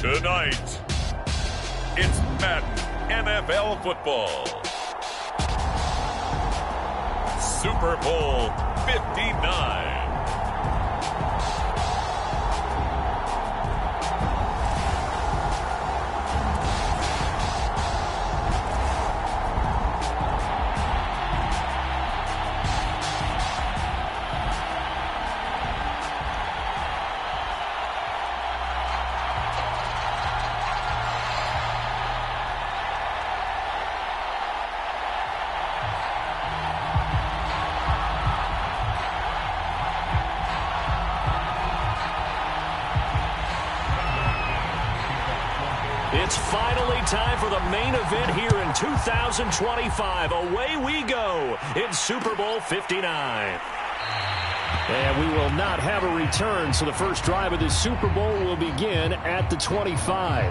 Tonight, it's Madden NFL football. Super Bowl 59. It's finally time for the main event here in 2025. Away we go in Super Bowl 59. And we will not have a return, so the first drive of this Super Bowl will begin at the 25.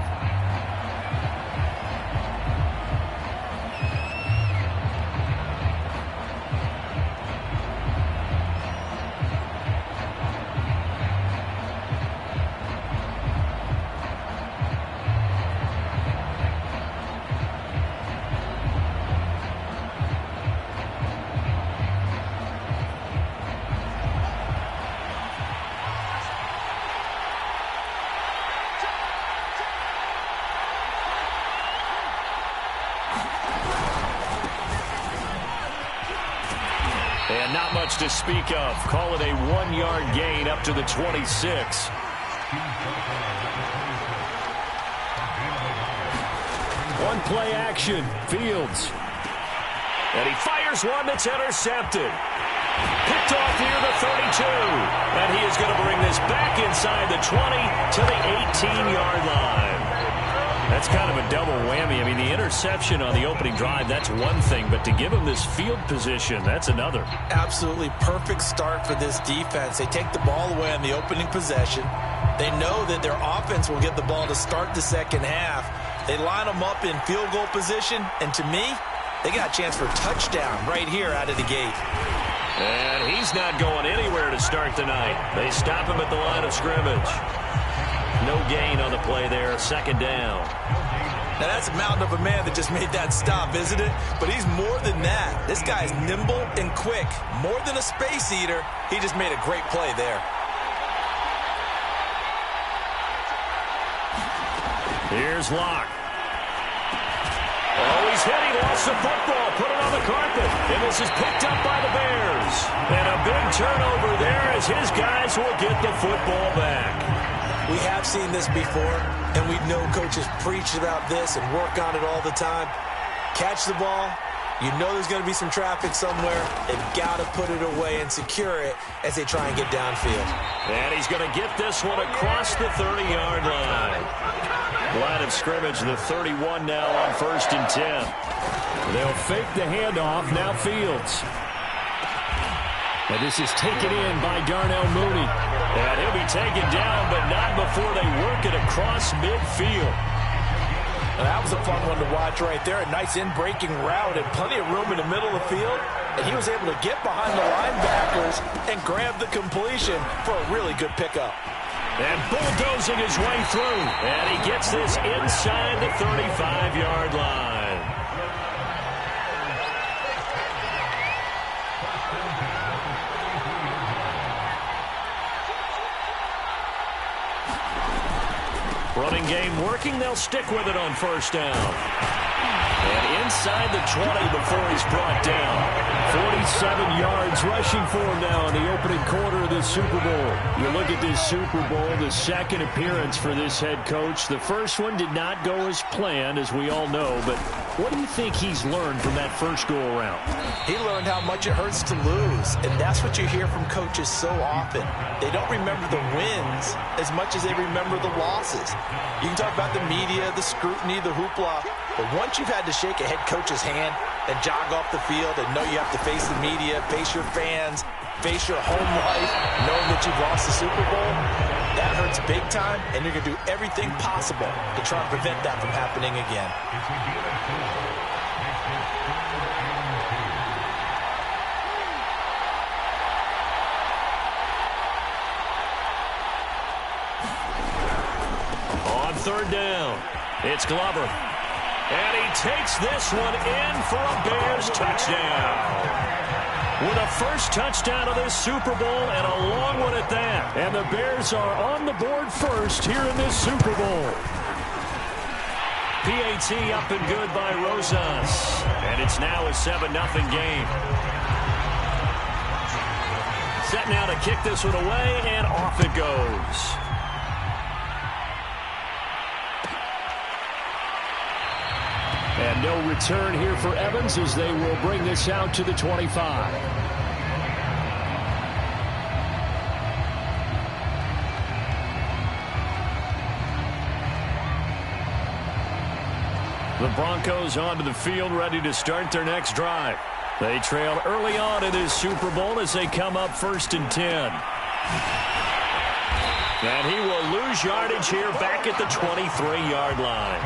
And not much to speak of. Call it a 1-yard gain up to the 26. One play action. Fields. And he fires one that's intercepted. Picked off near the 32. And he is going to bring this back inside the 20 to the 18-yard line. That's kind of a double whammy. I mean, the interception on the opening drive, that's one thing. But to give him this field position, that's another. Absolutely perfect start for this defense. They take the ball away on the opening possession. They know that their offense will get the ball to start the second half. They line them up in field goal position. And to me, they got a chance for a touchdown right here out of the gate. And he's not going anywhere to start the night. They stop him at the line of scrimmage. No gain on the play there, second down. Now that's a mountain of a man that just made that stop, isn't it? But he's more than that. This guy's nimble and quick. More than a space eater, he just made a great play there. Here's Locke. Oh, he's hit. He lost the football. Put it on the carpet. And this is picked up by the Bears. And a big turnover there as his guys will get the football back. We have seen this before, and we know coaches preach about this and work on it all the time. Catch the ball. You know there's going to be some traffic somewhere. They've got to put it away and secure it as they try and get downfield. And he's going to get this one across the 30-yard line. Line of scrimmage, the 31 now on 1st and 10. They'll fake the handoff. Now Fields. And this is taken in by Darnell Mooney. And he'll be taken down, but not before they work it across midfield. Now that was a fun one to watch right there. A nice in-breaking route and plenty of room in the middle of the field. And he was able to get behind the linebackers and grab the completion for a really good pickup. And bulldozing his way through. And he gets this inside the 35-yard line. Running game working. They'll stick with it on first down. And inside the 20 before he's brought down. 47 yards rushing for him now in the opening quarter of this Super Bowl. You look at this Super Bowl, the second appearance for this head coach. The first one did not go as planned, as we all know. But what do you think he's learned from that first go-around? He learned how much it hurts to lose. And that's what you hear from coaches so often. They don't remember the wins as much as they remember the losses. You can talk about the media, the scrutiny, the hoopla. But once you've had to shake a head coach's hand and jog off the field and know you have to face the media, face your fans, face your home life, knowing that you've lost the Super Bowl, that hurts big time, and you're going to do everything possible to try and prevent that from happening again. third down. It's Glover. And he takes this one in for a Bears touchdown. With a first touchdown of this Super Bowl and a long one at that. And the Bears are on the board first here in this Super Bowl. PAT up and good by Rosas. And it's now a 7-0 game. Set now to kick this one away, and off it goes. And no return here for Evans as they will bring this out to the 25. The Broncos onto the field ready to start their next drive. They trail early on in this Super Bowl as they come up 1st and 10. And he will lose yardage here back at the 23-yard line.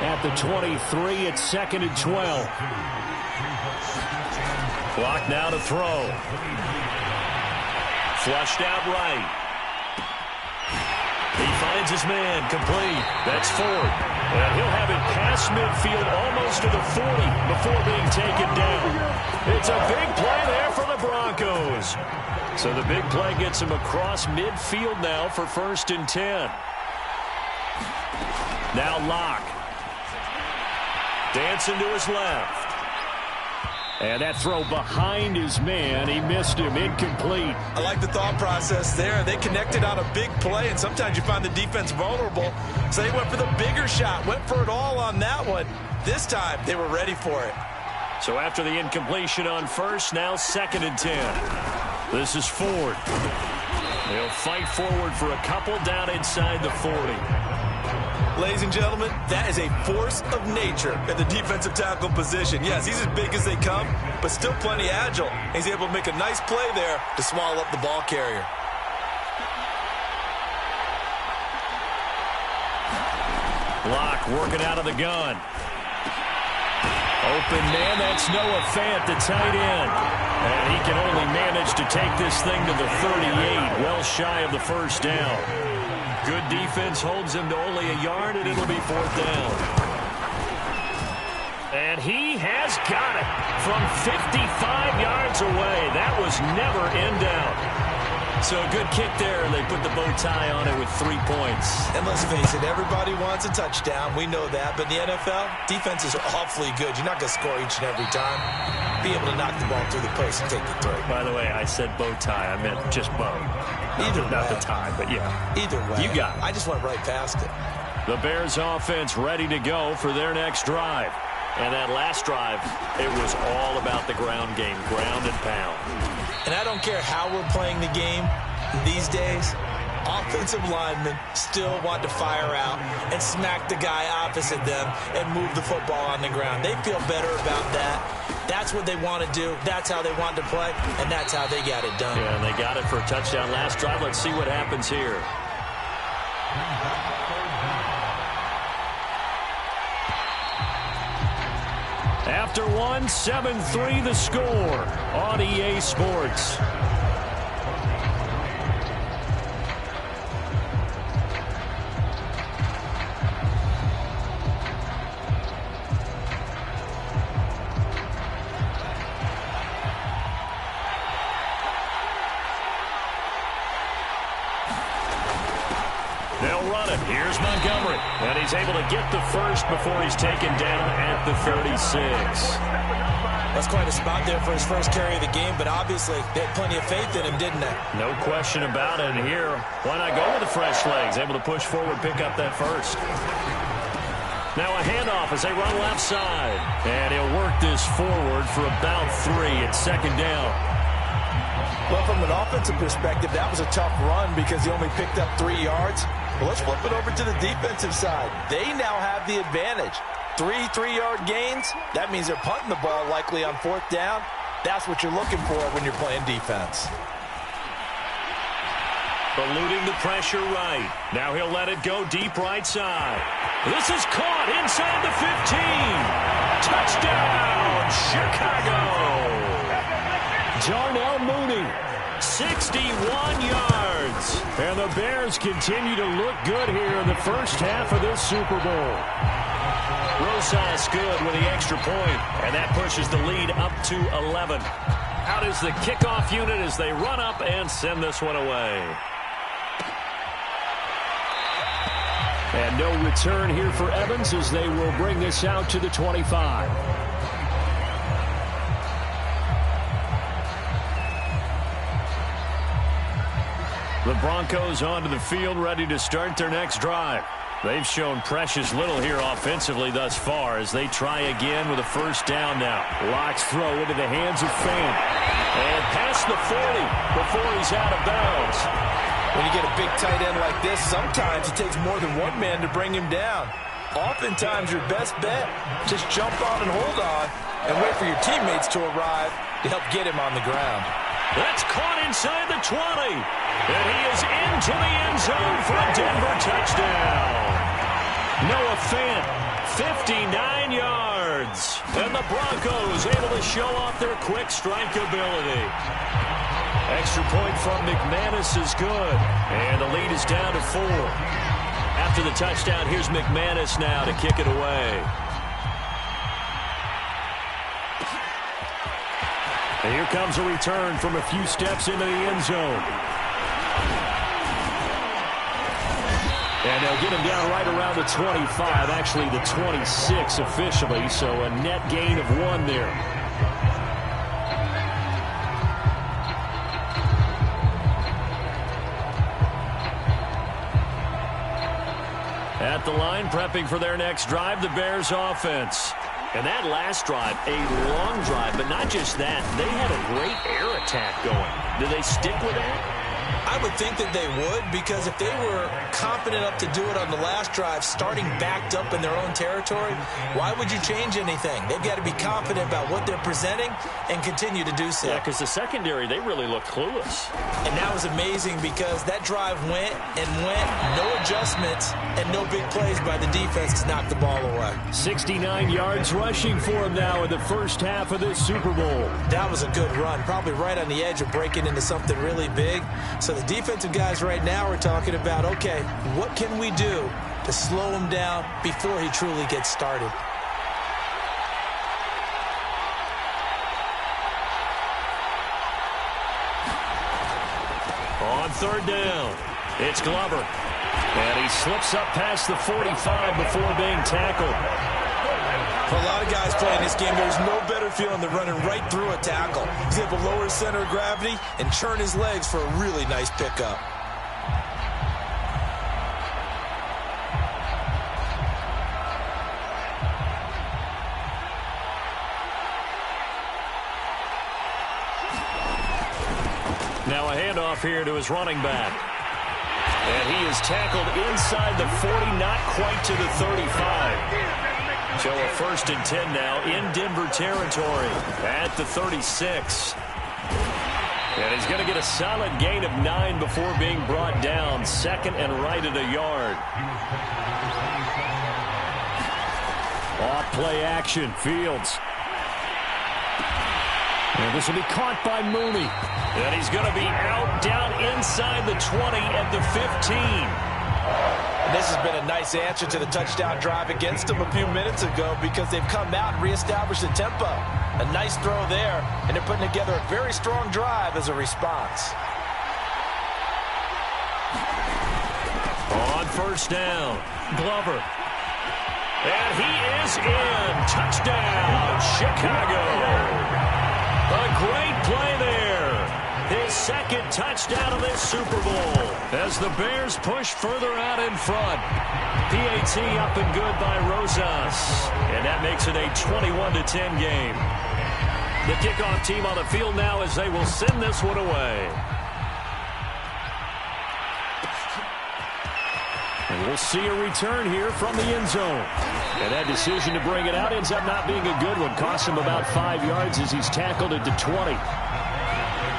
At the 23, it's 2nd and 12. Clock now to throw. Flushed out right. He finds his man, complete. That's Ford. And he'll have it past midfield almost to the 40 before being taken down. It's a big play there for the Broncos. So the big play gets him across midfield now for 1st and 10. Now Locke. Dancing to his left. And that throw behind his man. He missed him. Incomplete. I like the thought process there. They connected on a big play, and sometimes you find the defense vulnerable. So they went for the bigger shot, went for it all on that one. This time, they were ready for it. So after the incompletion on first, now 2nd and 10. This is Ford. They'll fight forward for a couple down inside the 40. Ladies and gentlemen, that is a force of nature in the defensive tackle position. Yes, he's as big as they come, but still plenty agile. He's able to make a nice play there to swallow up the ball carrier. Locke working out of the gun. Open man, that's Noah Fant, the tight end. And he can only manage to take this thing to the 38, well shy of the first down. Good defense holds him to only a yard, and it'll be 4th down. And he has got it from 55 yards away. That was never in doubt. So a good kick there, and they put the bow tie on it with 3 points. And let's face it, everybody wants a touchdown. We know that. But in the NFL, defenses are awfully good. You're not going to score each and every time. Be able to knock the ball through the post and take the throw. By the way, I said bow tie. I meant just bow. Either not way. the tie, but yeah. Either way. You got it. I just went right past it. The Bears offense ready to go for their next drive. And that last drive, it was all about the ground game, ground and pound. And I don't care how we're playing the game these days, offensive linemen still want to fire out and smack the guy opposite them and move the football on the ground. They feel better about that. That's what they want to do. That's how they want to play, and that's how they got it done. Yeah, and they got it for a touchdown last drive. Let's see what happens here. After one, 7-3 the score on EA Sports. They'll run it. Here's Montgomery. And he's able to get the first before he's taken down at the 36. That's quite a spot there for his first carry of the game, but obviously they had plenty of faith in him, didn't they? No question about it. And here, why not go with the fresh legs? Able to push forward, pick up that first. Now a handoff as they run left side. And he'll work this forward for about 3 at 2nd down. Well, from an offensive perspective, that was a tough run because he only picked up 3 yards. Well, let's flip it over to the defensive side. They now have the advantage. 3 3-yard gains. That means they're punting the ball likely on 4th down. That's what you're looking for when you're playing defense. Eluding the pressure right. Now he'll let it go deep right side. This is caught inside the 15. Touchdown, Chicago. Darnell Mooney 61 yards. And the Bears continue to look good here in the first half of this Super Bowl. Rosas good with the extra point, and that pushes the lead up to 11. Out is the kickoff unit as they run up and send this one away. And no return here for Evans as they will bring this out to the 25. The Broncos onto the field, ready to start their next drive. They've shown precious little here offensively thus far as they try again with a first down now. Locke's throw into the hands of Fant. And past the 40 before he's out of bounds. When you get a big tight end like this, sometimes it takes more than one man to bring him down. Oftentimes, your best bet, just jump on and hold on and wait for your teammates to arrive to help get him on the ground. That's caught inside the 20. And he is into the end zone for a Denver touchdown. Noah Fant, 59 yards. And the Broncos able to show off their quick strike ability. Extra point from McManus is good. And the lead is down to 4. After the touchdown, here's McManus now to kick it away. And here comes a return from a few steps into the end zone. And they'll get him down right around the 25, actually the 26 officially, so a net gain of 1 there. At the line, prepping for their next drive, the Bears offense. And that last drive, a long drive, but not just that. They had a great air attack going. Do they stick with that? I would think that they would, because if they were confident enough to do it on the last drive, starting backed up in their own territory, why would you change anything? They've got to be confident about what they're presenting and continue to do so. Yeah, because the secondary, they really looked clueless. And that was amazing because that drive went and went, no adjustments, and no big plays by the defense to knock the ball away. 69 yards rushing for him now in the first half of this Super Bowl. That was a good run, probably right on the edge of breaking into something really big. So the defensive guys right now are talking about, okay, what can we do to slow him down before he truly gets started? On third down, it's Glover. And he slips up past the 45 before being tackled. For a lot of guys playing this game, there's no better feeling than running right through a tackle. He's able to lower his center of gravity and churn his legs for a really nice pickup. Now a handoff here to his running back. And he is tackled inside the 40, not quite to the 35. So a 1st and 10 now in Denver territory at the 36. And he's going to get a solid gain of 9 before being brought down. 2nd and right at a yard. Off play action, Fields. And this will be caught by Mooney. And he's going to be out down inside the 20 at the 15. And this has been a nice answer to the touchdown drive against them a few minutes ago because they've come out and reestablished the tempo. A nice throw there, and they're putting together a very strong drive as a response. On first down, Glover. And he is in. Touchdown, Chicago. A great play there. His 2nd touchdown of this Super Bowl as the Bears push further out in front. PAT up and good by Rosas. And that makes it a 21-10 game. The kickoff team on the field now as they will send this one away. And we'll see a return here from the end zone. And that decision to bring it out ends up not being a good one. Costs him about 5 yards as he's tackled at the 20.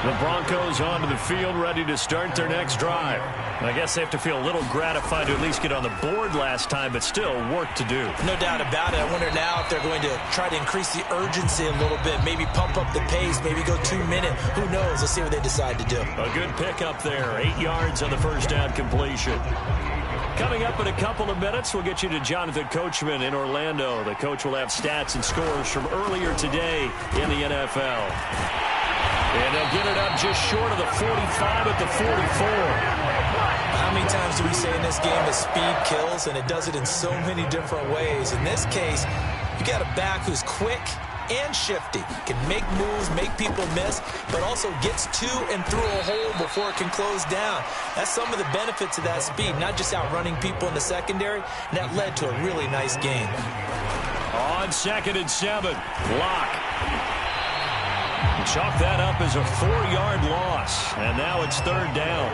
The Broncos onto the field, ready to start their next drive. I guess they have to feel a little gratified to at least get on the board last time, but still work to do. No doubt about it. I wonder now if they're going to try to increase the urgency a little bit, maybe pump up the pace, maybe go 2 minute. Who knows? Let's see what they decide to do. A good pickup there. 8 yards on the first down completion. Coming up in a couple of minutes, we'll get you to Jonathan Coachman in Orlando. The coach will have stats and scores from earlier today in the NFL. And they'll get it up just short of the 45 at the 44. How many times do we say in this game that speed kills, and it does it in so many different ways? In this case, you got a back who's quick and shifty, can make moves, make people miss, but also gets to and through a hole before it can close down. That's some of the benefits of that speed, not just outrunning people in the secondary, and that led to a really nice game. On 2nd and 7, Locke. Chalk that up as a 4-yard loss, and now it's 3rd down.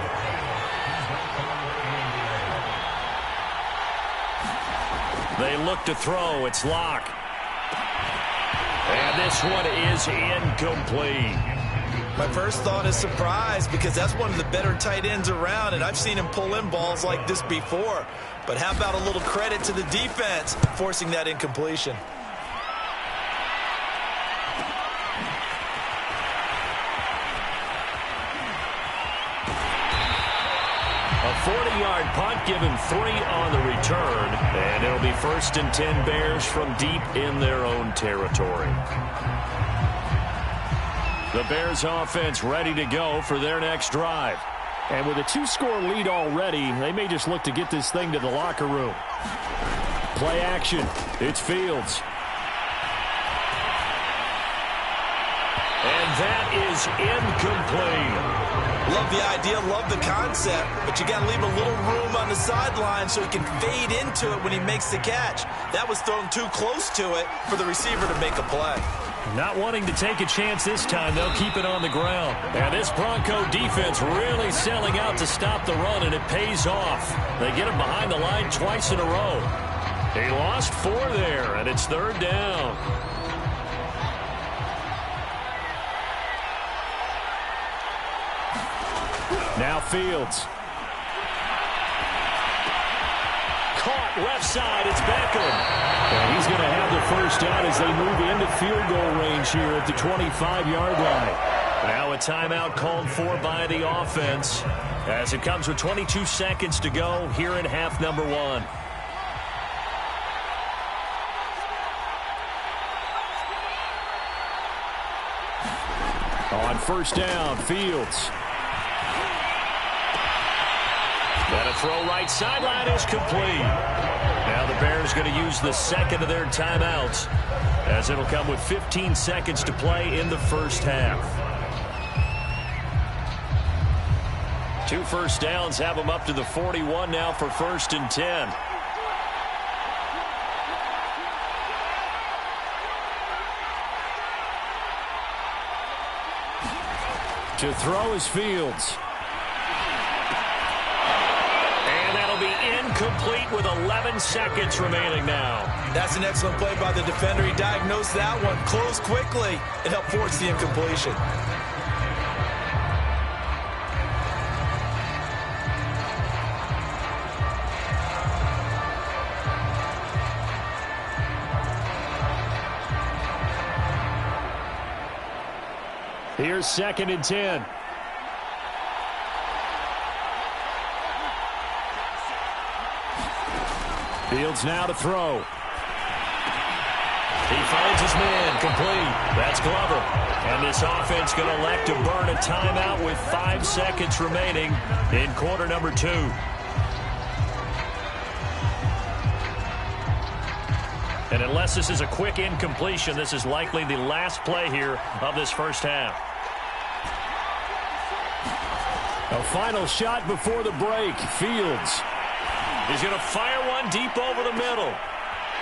They look to throw. It's Locke. And this one is incomplete. My first thought is surprise, because that's one of the better tight ends around, and I've seen him pull in balls like this before. But how about a little credit to the defense forcing that incompletion? A 40-yard punt, given 3 on the return, and it'll be 1st and 10 Bears from deep in their own territory. The Bears offense ready to go for their next drive. And with a 2-score lead already, they may just look to get this thing to the locker room. Play action. It's Fields. And that is incomplete. Love the idea, love the concept, but you got to leave a little room on the sideline so he can fade into it when he makes the catch. That was thrown too close to it for the receiver to make a play. Not wanting to take a chance this time, they'll keep it on the ground. And this Bronco defense really selling out to stop the run, and it pays off. They get him behind the line twice in a row. He lost 4 there, and it's 3rd down. Now Fields. Caught left side. It's Beckham. And he's going to have the first down as they move into field goal range here at the 25-yard line. Now a timeout called for by the offense as it comes with 22 seconds to go here in half number 1. On 1st down, Fields. And a throw right sideline is complete. Now the Bears going to use the 2nd of their timeouts as it'll come with 15 seconds to play in the first half. 2 first downs have them up to the 41 now for 1st and 10. To throw is Fields. Incomplete with 11 seconds remaining now. That's an excellent play by the defender. He diagnosed that one, closed quickly, and helped force the incompletion. Here's 2nd and 10. Fields now to throw. He finds his man, complete. That's Glover. And this offense going to elect to burn a timeout with 5 seconds remaining in quarter number 2. And unless this is a quick incompletion, this is likely the last play here of this first half. A final shot before the break. Fields. He's going to fire one deep over the middle.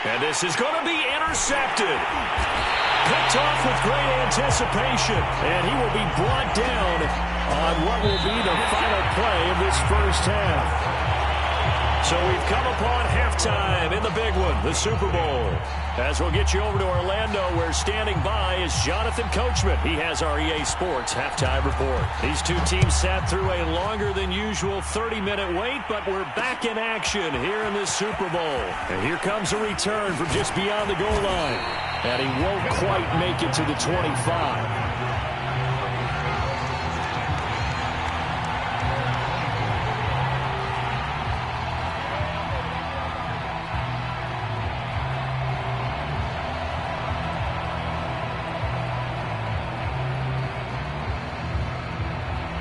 And this is going to be intercepted. Picked off with great anticipation. And he will be brought down on what will be the final play of this first half. So we've come upon halftime in the big one, the Super Bowl. As we'll get you over to Orlando, where standing by is Jonathan Coachman. He has our EA Sports halftime report. These two teams sat through a longer than usual 30-minute wait, but we're back in action here in this Super Bowl. And here comes a return from just beyond the goal line. And he won't quite make it to the 25.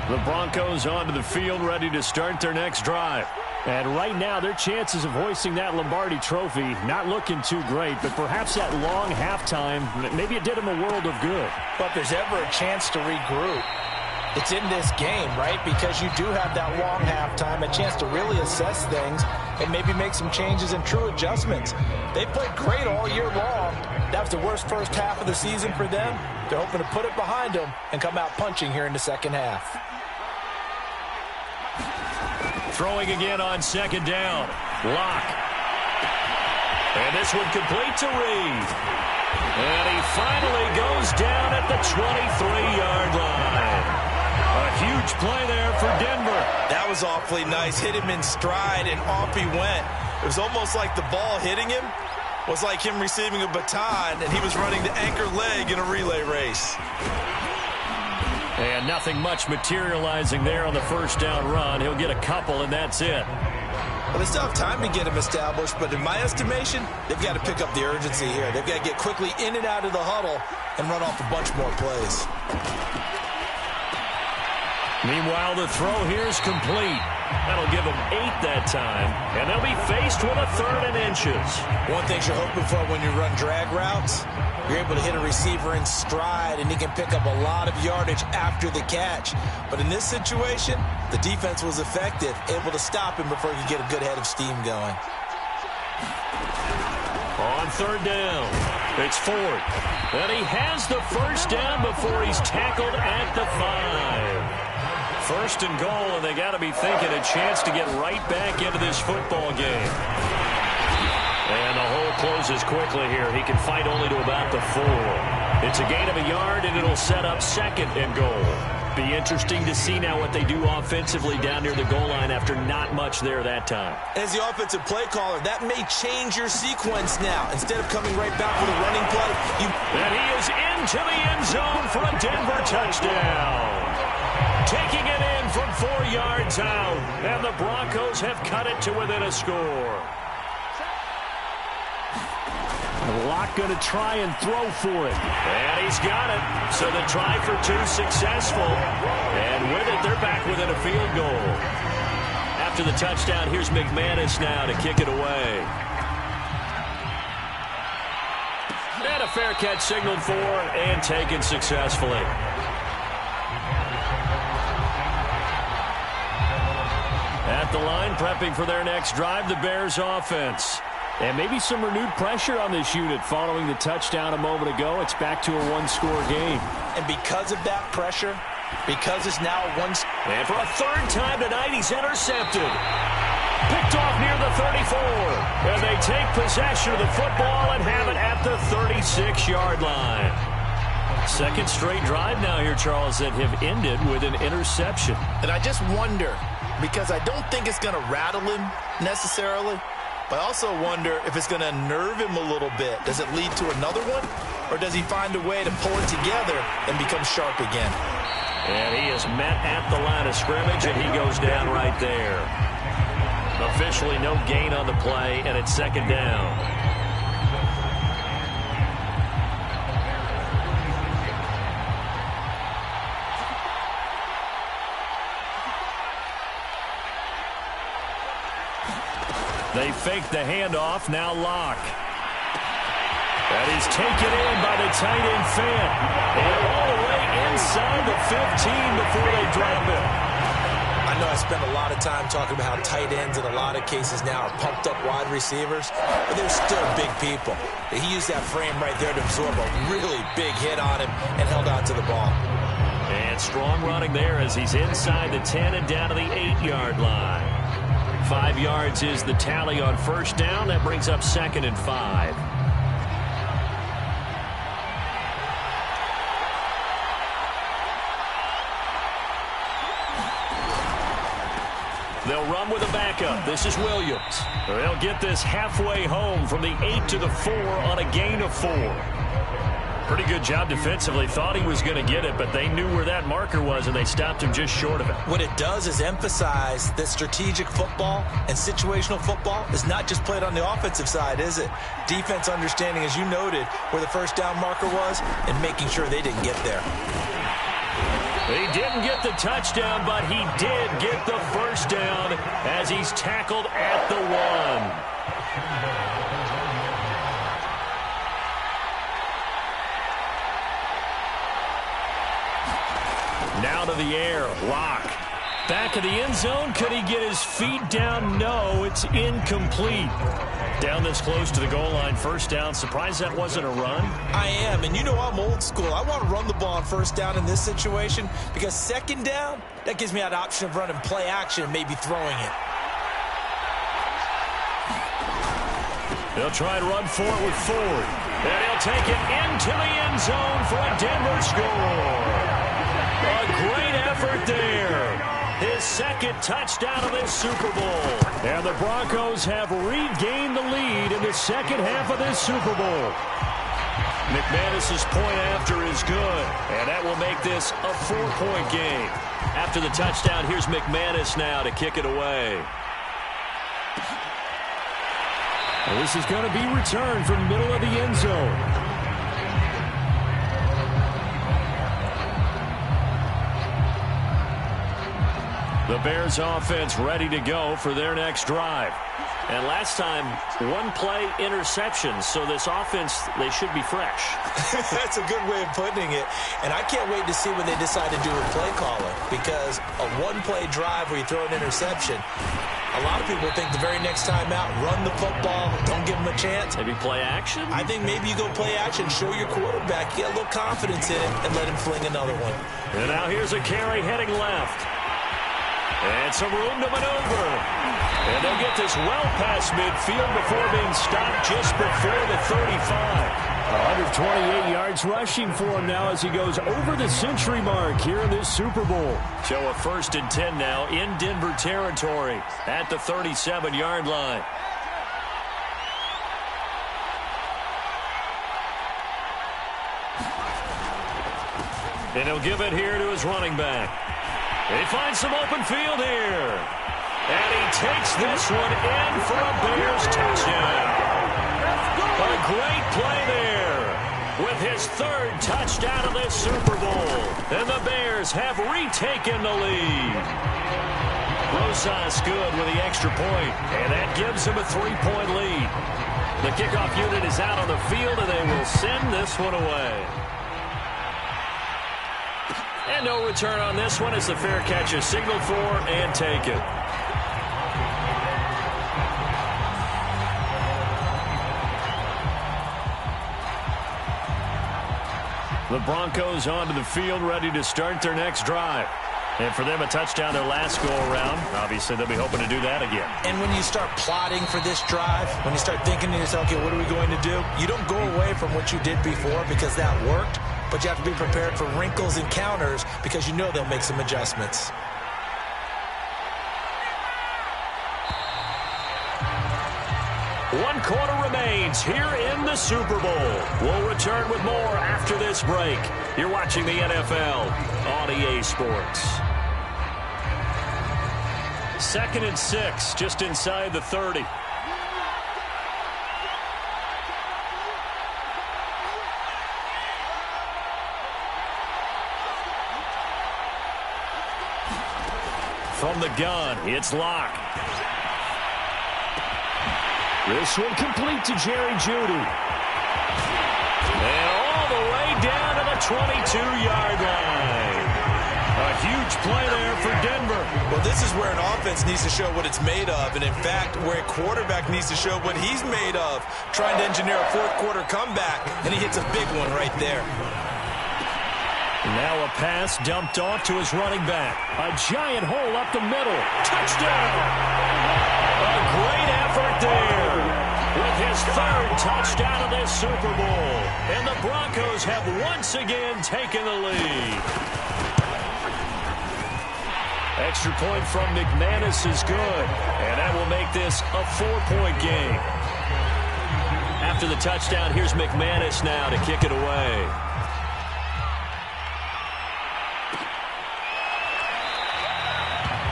The Broncos onto the field, ready to start their next drive. And right now, their chances of hoisting that Lombardi trophy not looking too great, but perhaps that long halftime, maybe it did them a world of good. But if there's ever a chance to regroup, it's in this game, right? Because you do have that long halftime, a chance to really assess things and maybe make some changes and true adjustments. They played great all year long. That was the worst first half of the season for them. They're hoping to put it behind them and come out punching here in the second half. Throwing again on second down. Lock. And this one complete to Reed. And he finally goes down at the 23-yard line. A huge play there for Denver. That was awfully nice. Hit him in stride, and off he went. It was almost like the ball hitting him was like him receiving a baton, and he was running the anchor leg in a relay race. And nothing much materializing there on the first down run. He'll get a couple, and that's it. Well, they still have time to get him established, but in my estimation, they've got to pick up the urgency here. They've got to get quickly in and out of the huddle and run off a bunch more plays. Meanwhile, the throw here is complete. That'll give them 8 that time, and they'll be faced with a 3rd and inches. One thing you're hoping for when you run drag routes, you're able to hit a receiver in stride, and he can pick up a lot of yardage after the catch. But in this situation, the defense was effective, able to stop him before he could get a good head of steam going. On 3rd down, it's Ford. And he has the first down before he's tackled at the 5. 1st and goal, and they got to be thinking a chance to get right back into this football game. And the hole closes quickly here. He can fight only to about the 4. It's a gain of a yard, and it'll set up 2nd and goal. Be interesting to see now what they do offensively down near the goal line after not much there that time. As the offensive play caller, that may change your sequence now. Instead of coming right back with a running play, and he is into the end zone for a Denver touchdown. Taking it in from 4 yards out, and the Broncos have cut it to within a score. Lock going to try and throw for it. And he's got it. So the try for 2 successful. And with it, they're back within a field goal. After the touchdown, here's McManus now to kick it away. And a fair catch signaled for and taken successfully. At the line, prepping for their next drive, the Bears offense. And maybe some renewed pressure on this unit following the touchdown a moment ago. It's back to a 1-score game. And because of that pressure, because it's now a 1... And for a 3rd time tonight, he's intercepted. Picked off near the 34. And they take possession of the football and have it at the 36-yard line. 2nd straight drive now here, Charles, that have ended with an interception. And I just wonder, because I don't think it's going to rattle him necessarily, but I also wonder if it's going to nerve him a little bit. Does it lead to another one? Or does he find a way to pull it together and become sharp again? And he is met at the line of scrimmage, and he goes down right there. Officially no gain on the play, and it's 2nd down. They fake the handoff, now Lock. And he's taken in by the tight end Fant. And all the way inside the 15 before they drop it. I know I spend a lot of time talking about how tight ends in a lot of cases now are pumped up wide receivers, but they're still big people. He used that frame right there to absorb a really big hit on him and held on to the ball. And strong running there as he's inside the 10 and down to the 8-yard line. 5 yards is the tally on first down. That brings up 2nd and 5. They'll run with a backup. This is Williams. They'll get this halfway home from the 8 to the 4 on a gain of 4. Pretty good job defensively. Thought he was going to get it, but they knew where that marker was, and they stopped him just short of it. What it does is emphasize that strategic football and situational football is not just played on the offensive side, is it? Defense understanding, as you noted, where the first down marker was and making sure they didn't get there. He didn't get the touchdown, but he did get the first down as he's tackled at the 1. Now to the air, Locke. Back of the end zone, could he get his feet down? No, it's incomplete. Down this close to the goal line, first down. Surprised that wasn't a run? I am, and you know I'm old school. I want to run the ball on first down in this situation because second down, that gives me that option of running play action and maybe throwing it. They'll try and run for it with Ford. And he'll take it into the end zone for a Denver score. A great effort there. His second touchdown of this Super Bowl. And the Broncos have regained the lead in the second half of this Super Bowl. McManus's point after is good, and that will make this a 4-point game. After the touchdown, here's McManus now to kick it away. Well, this is going to be returned from middle of the end zone. The Bears offense ready to go for their next drive. And last time, one-play interception, so this offense, they should be fresh. That's a good way of putting it. And I can't wait to see what they decide to do with play calling, because a one-play drive where you throw an interception, a lot of people think the very next time out, run the football, don't give them a chance. Maybe play action? I think maybe you go play action, show your quarterback, get a little confidence in it, and let him fling another one. And now here's a carry heading left. And some room to maneuver. And they'll get this well past midfield before being stopped just before the 35. 128 yards rushing for him now as he goes over the century mark here in this Super Bowl. So a 1st and 10 now in Denver territory at the 37-yard line. And he'll give it here to his running back. He finds some open field here. And he takes this one in for a Bears touchdown. A great play there with his 3rd touchdown of this Super Bowl. And the Bears have retaken the lead. Rosas good with the extra point, and that gives him a 3-point lead. The kickoff unit is out on the field, and they will send this one away. And no return on this one as the fair catch is signaled for and taken. The Broncos onto the field ready to start their next drive. And for them, a touchdown their last go-around. Obviously, they'll be hoping to do that again. And when you start plotting for this drive, when you start thinking to yourself, okay, what are we going to do? You don't go away from what you did before because that worked. But you have to be prepared for wrinkles and counters because you know they'll make some adjustments. One quarter remains here in the Super Bowl. We'll return with more after this break. You're watching the NFL on EA Sports. 2nd and 6, just inside the 30. From the gun, it's Locke. This one complete to Jerry Jeudy. And all the way down to the 22-yard line. A huge play there for Denver. Well, this is where an offense needs to show what it's made of. And, in fact, where a quarterback needs to show what he's made of. Trying to engineer a fourth-quarter comeback, and he hits a big one right there. Now a pass dumped off to his running back. A giant hole up the middle. Touchdown! effort there with his third touchdown of this Super Bowl. And the Broncos have once again taken the lead. Extra point from McManus is good, and that will make this a 4-point game. After the touchdown, here's McManus now to kick it away.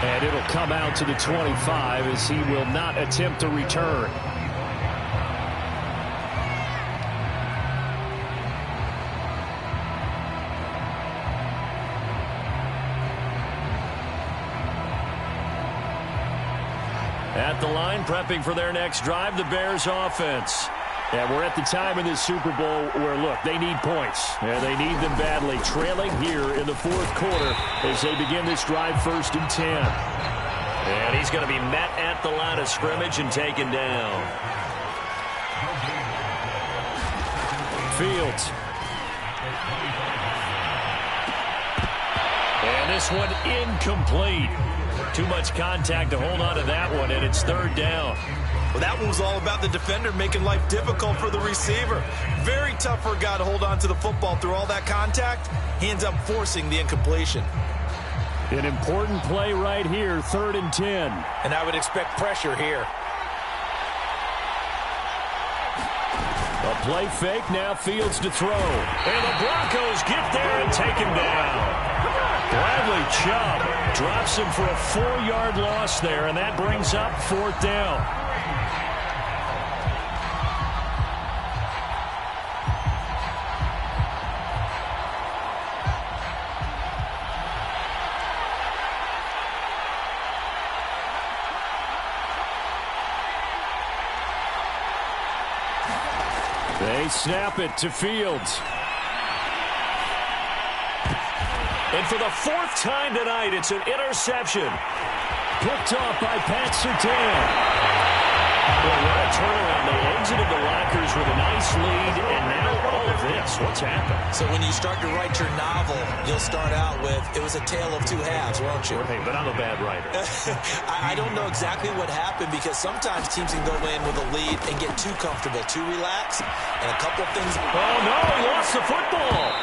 And it'll come out to the 25 as he will not attempt to return. At the line, prepping for their next drive, the Bears offense. And we're at the time in this Super Bowl where, look, they need points. And they need them badly. Trailing here in the fourth quarter as they begin this drive 1st and 10. And he's going to be met at the line of scrimmage and taken down. Fields. And this one incomplete. Too much contact to hold on to that one, and it's 3rd down. Well, that one was all about the defender making life difficult for the receiver. Very tough for a guy to hold on to the football through all that contact. He ends up forcing the incompletion. An important play right here, 3rd and 10. And I would expect pressure here. A play fake, now Fields to throw. And the Broncos get there and take him down. Bradley Chubb drops him for a 4-yard loss there, and that brings up 4th down. They snap it to Fields. And for the 4th time tonight, it's an interception. Picked off by Pat Surtain. Well, what a turnaround. They exited the lockers with a nice lead, and now all of this. What's happened? So when you start to write your novel, you'll start out with, it was a tale of two halves, won't you? Hey, but I'm a bad writer. I don't know exactly what happened because sometimes teams can go in with a lead and get too comfortable, too relaxed, and a couple of things. Oh, no, he lost the football.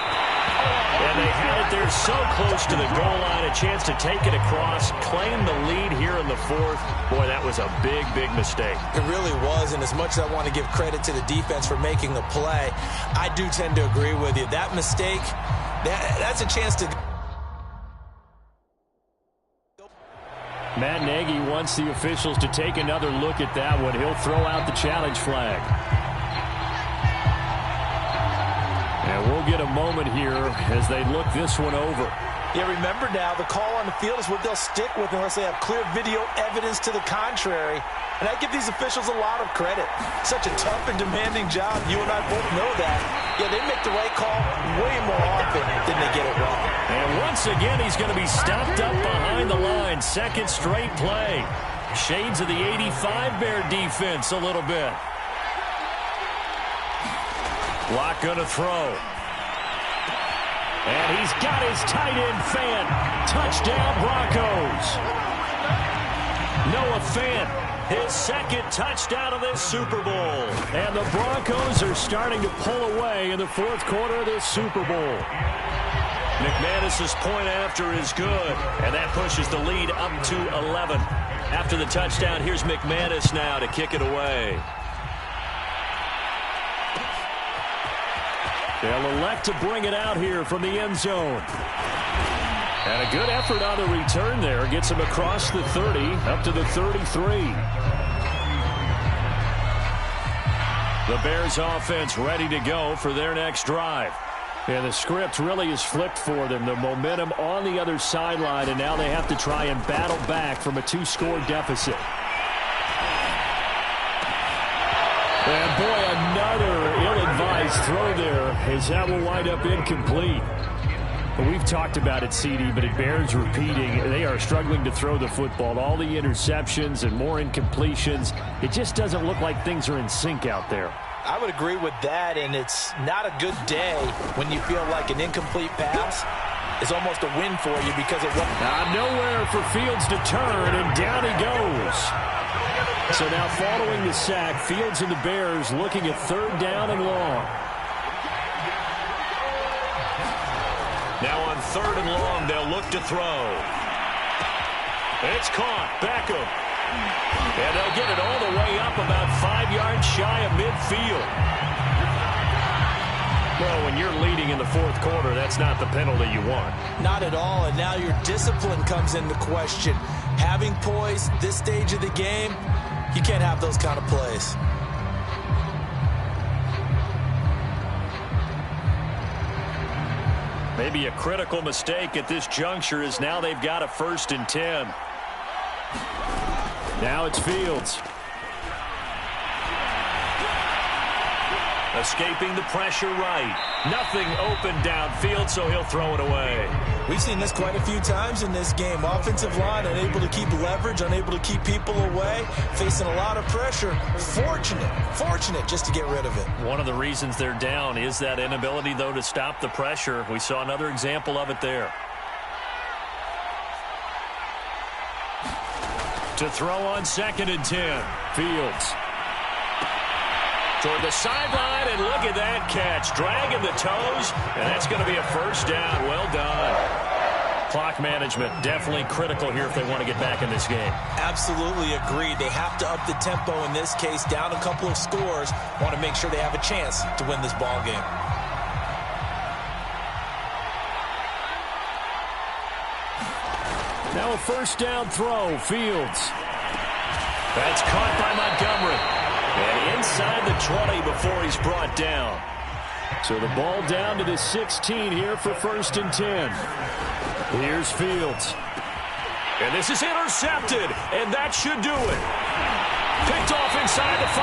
And they had it there so close to the goal line, a chance to take it across, claim the lead here in the 4th. Boy, that was a big, big mistake. It really was, and as much as I want to give credit to the defense for making the play, I do tend to agree with you. That mistake, that's a chance to... Matt Nagy wants the officials to take another look at that one. He'll throw out the challenge flag. And we'll get a moment here as they look this one over. Yeah, remember now, the call on the field is what they'll stick with unless they have clear video evidence to the contrary. And I give these officials a lot of credit. Such a tough and demanding job. You and I both know that. Yeah, they make the right call way more often than they get it wrong. And once again, he's going to be stopped up behind the line. 2nd straight play. Shades of the 85 Bear defense a little bit. Lock going to throw. And he's got his tight end Fant. Touchdown Broncos. Noah Fant, his 2nd touchdown of this Super Bowl. And the Broncos are starting to pull away in the 4th quarter of this Super Bowl. McManus's point after is good, and that pushes the lead up to 11. After the touchdown, here's McManus now to kick it away. They'll elect to bring it out here from the end zone. And a good effort on the return there. Gets him across the 30, up to the 33. The Bears offense ready to go for their next drive. And the script really is flipped for them. The momentum on the other sideline, and now they have to try and battle back from a 2-score deficit. And boy, another ill-advised throw there as that will wind up incomplete. But we've talked about it, CD, but it bears repeating. They are struggling to throw the football. All the interceptions and more incompletions. It just doesn't look like things are in sync out there. I would agree with that, and it's not a good day when you feel like an incomplete pass is almost a win for you because it won't. Nowhere for Fields to turn, and down he goes. So now following the sack, Fields and the Bears looking at 3rd down and long. Now on 3rd and long, they'll look to throw. It's caught. Beckham. And they'll get it all the way up about 5 yards shy of midfield. Well, when you're leading in the 4th quarter, that's not the penalty you want. Not at all, and now your discipline comes into question. Having poise this stage of the game, you can't have those kind of plays. Maybe a critical mistake at this juncture is now they've got a 1st and 10. Now it's Fields. Escaping the pressure right. Nothing open downfield, so he'll throw it away. We've seen this quite a few times in this game. Offensive line unable to keep leverage, unable to keep people away, facing a lot of pressure. Fortunate just to get rid of it. One of the reasons they're down is that inability, though, to stop the pressure. We saw another example of it there. To throw on 2nd and 10. Fields. Toward the sideline, and look at that catch. Dragging the toes, and that's going to be a 1st down. Well done. Clock management definitely critical here if they want to get back in this game. Absolutely agreed. They have to up the tempo in this case, down a couple of scores. Want to make sure they have a chance to win this ball game. Now a 1st down throw. Fields. That's caught by Montgomery. And inside the 20 before he's brought down. So the ball down to the 16 here for 1st and 10. Here's Fields. And this is intercepted, and that should do it. Picked off inside the 5,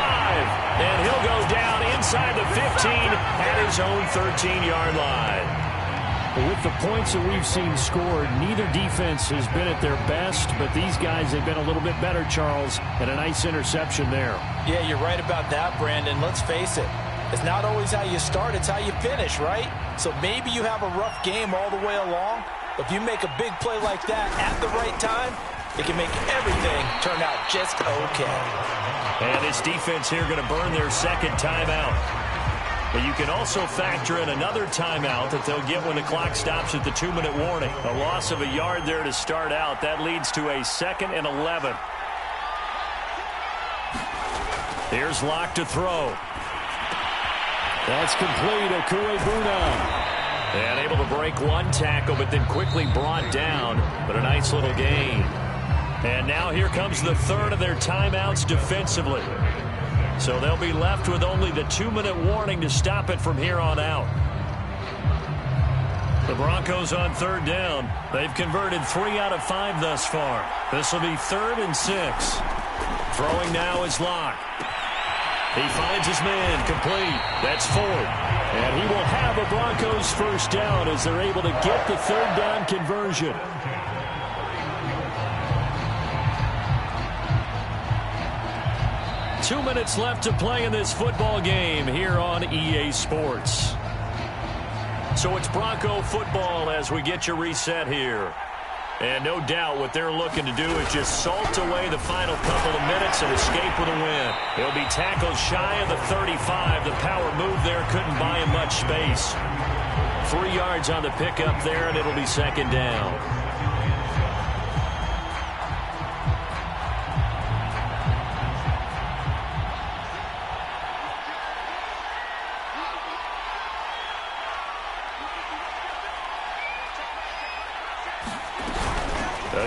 and he'll go down inside the 15 at his own 13-yard line. With the points that we've seen scored, neither defense has been at their best, but these guys have been a little bit better, Charles, and a nice interception there. Yeah, you're right about that, Brandon. Let's face it. It's not always how you start, it's how you finish, right? So maybe you have a rough game all the way along. If you make a big play like that at the right time, it can make everything turn out just okay. And this defense here going to burn their 2nd timeout. But you can also factor in another timeout that they'll get when the clock stops at the 2-minute warning. A loss of a yard there to start out. That leads to a 2nd and 11. Here's Locke to throw. That's complete. Okuebuna. And able to break one tackle, but then quickly brought down. But a nice little gain. And now here comes the 3rd of their timeouts defensively. So they'll be left with only the 2-minute warning to stop it from here on out. The Broncos on 3rd down. They've converted 3 out of 5 thus far. This will be 3rd and 6. Throwing now is Locke. He finds his man complete. That's Ford. And he will have a Broncos 1st down as they're able to get the 3rd down conversion. Two minutes left to play in this football game here on EA Sports. So it's Bronco football as we get you reset here. And no doubt what they're looking to do is just salt away the final couple of minutes and escape with a win. He'll be tackled shy of the 35. The power move there couldn't buy him much space. 3 yards on the pickup there, and it'll be 2nd down.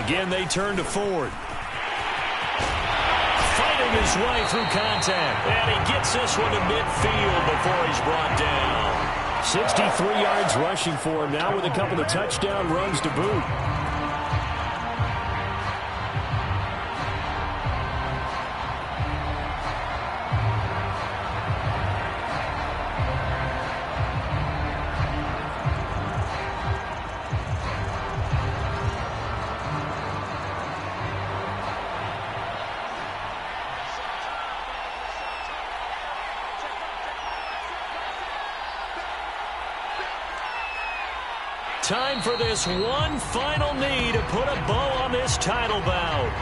Again, they turn to Ford. Fighting his way through contact. And he gets this one to midfield before he's brought down. 63 yards rushing for him now with a couple of touchdown runs to boot. Time for this one final knee to put a bow on this title bout.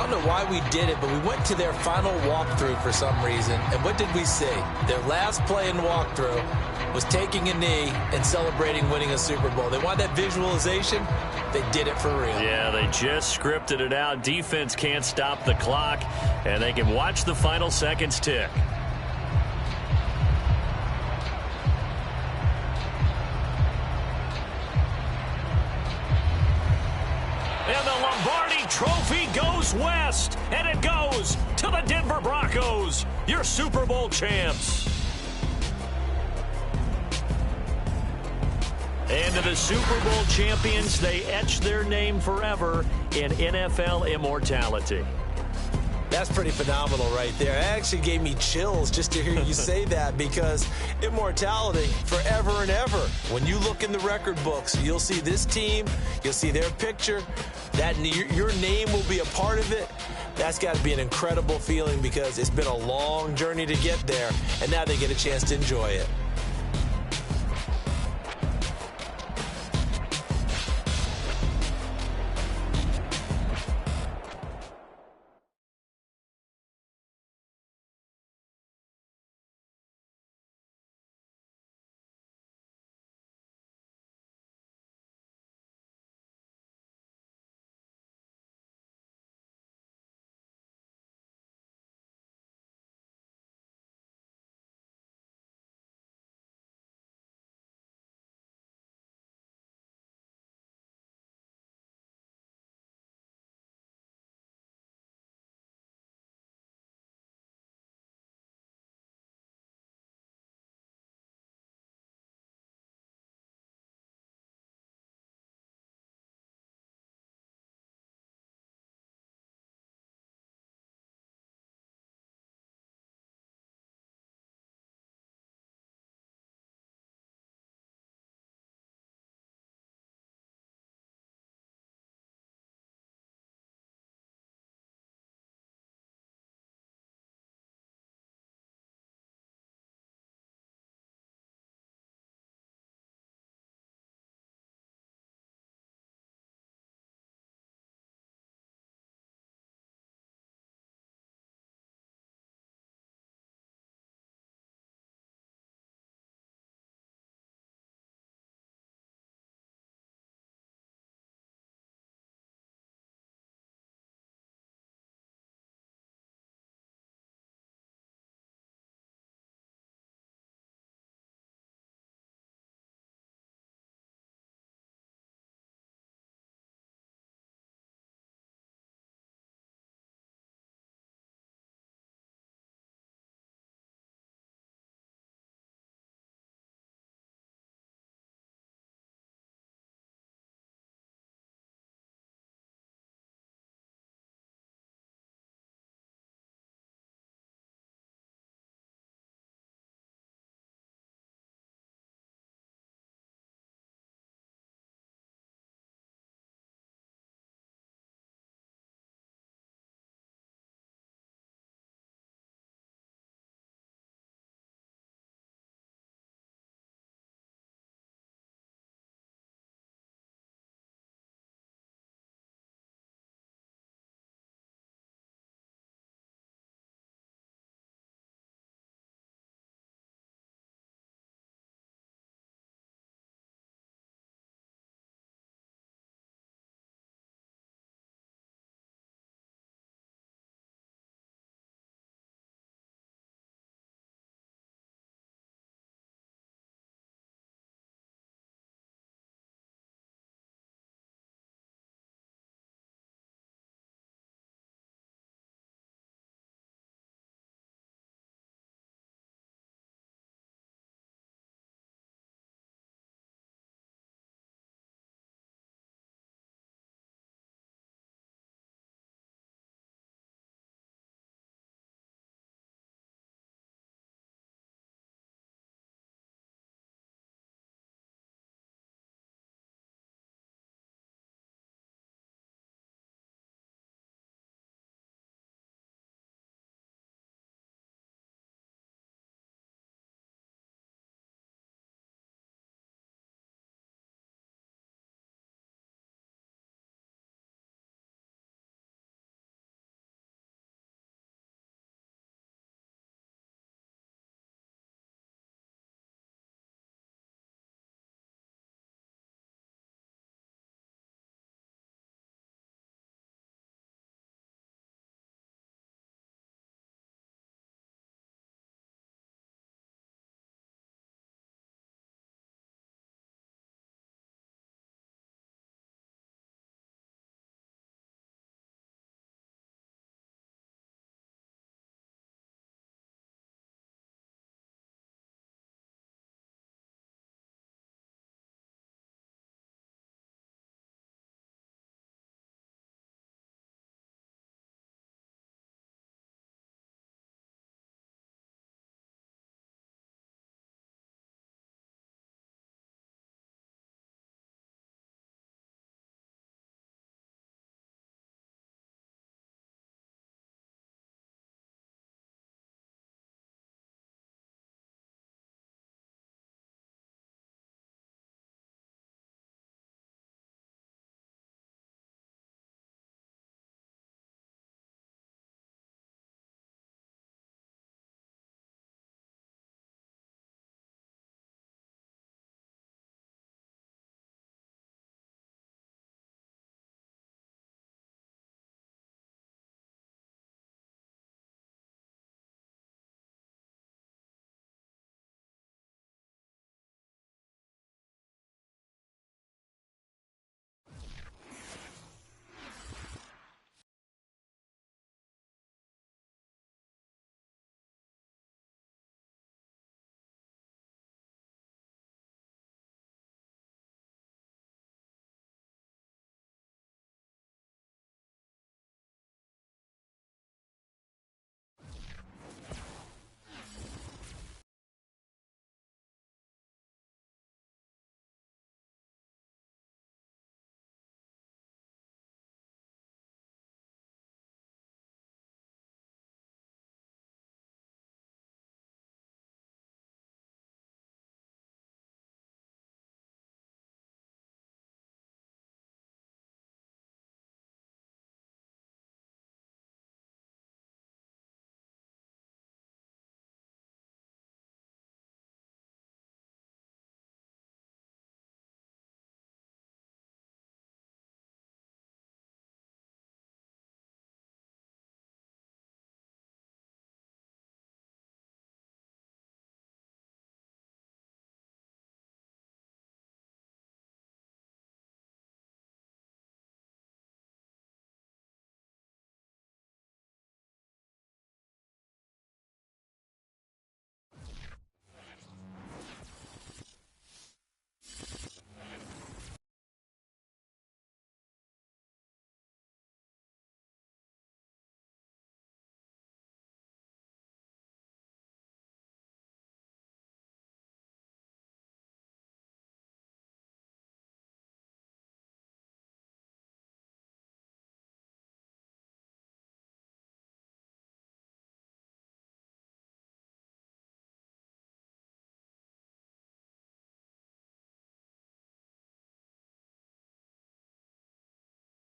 don't know why we did it, but we went to their final walkthrough for some reason. And what did we see? Their last play in walkthrough was taking a knee and celebrating winning a Super Bowl. They want that visualization. They did it for real. Yeah, they just scripted it out. Defense can't stop the clock, and they can watch the final seconds tick. And the Lombardi Trophy goes west, and it goes to the Denver Broncos, your Super Bowl champs. And to the Super Bowl champions, they etch their name forever in NFL immortality. That's pretty phenomenal right there. It actually gave me chills just to hear you say that, because immortality forever and ever. When you look in the record books, you'll see this team, you'll see their picture, that your name will be a part of it. That's got to be an incredible feeling, because it's been a long journey to get there, and now they get a chance to enjoy it.